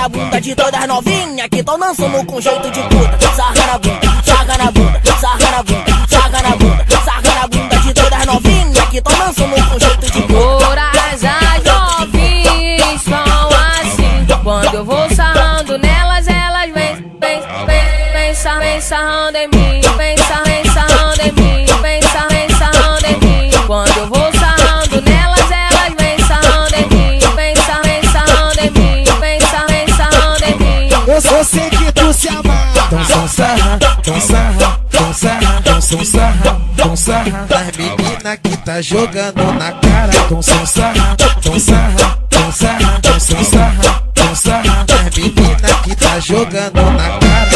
na bunda de todas novinhas que tão dançando com jeito de puta. Sarra na bunda, sarra na bunda, sarra na bunda, sarra na bunda, sarra na bunda de todas novinhas que tão dançando com jeito de puta. Todas as novinhas são assim. Quando eu vou sarrando nelas, elas vem sarrando em mim. Vem sarrando em mim. Vem sarrando em mim. Quando eu vou sarrando nelas, elas vem sarrando em mim. Vem sarrando em mim. Vem sarrando em mim. Eu sei que tu se amarra. Então sarra, então sarra, então sarra, então sarra, então sarra. Das meninas que tá jogando na cara. Então sarra, então sarra, então sarra, então sarra, então sarra. Das meninas que tá jogando na cara.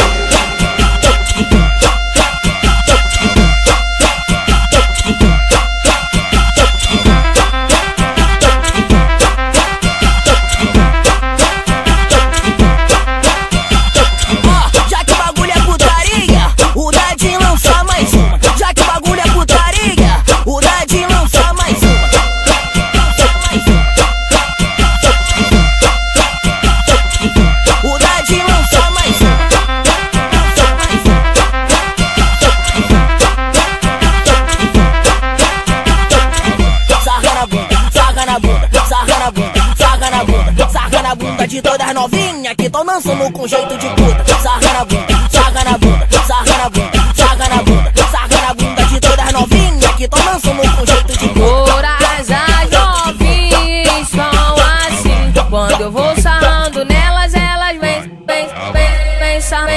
De todas novinhas que tão dançando com jeito de puta. Sarra na bunda, sarra na bunda, sarra na bunda, sarra na bunda, sarra na bunda de todas novinhas que tão dançando com jeito de puta. Todas as novinhas são assim. Quando eu vou sarrando nelas, elas vem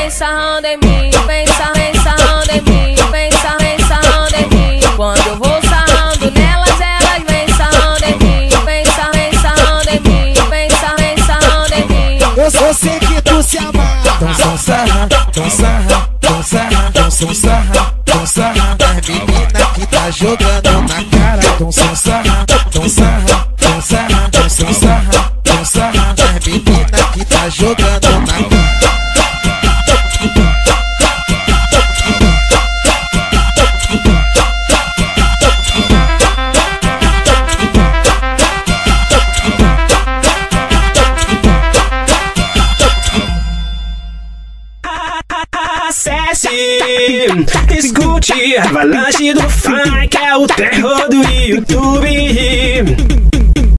sarrando em mim. Vem sarrando em mim. Vem sarrando em mim. Quando eu vou sarrando nelas, elas vem sarrando em mim. Vem sarrando em mim. Vem sarrando em mim. Eu sei que tu se amarra. Então sarra, então sarra, então sarra, então sarra, então sarra. Das meninas que tá jogando na cara. Então sarra, então sarra, então sarra, então sarra, então sarra. Das meninas que tá jogando na cara. Acesse, escute a avalanche do funk, é o terror do YouTube.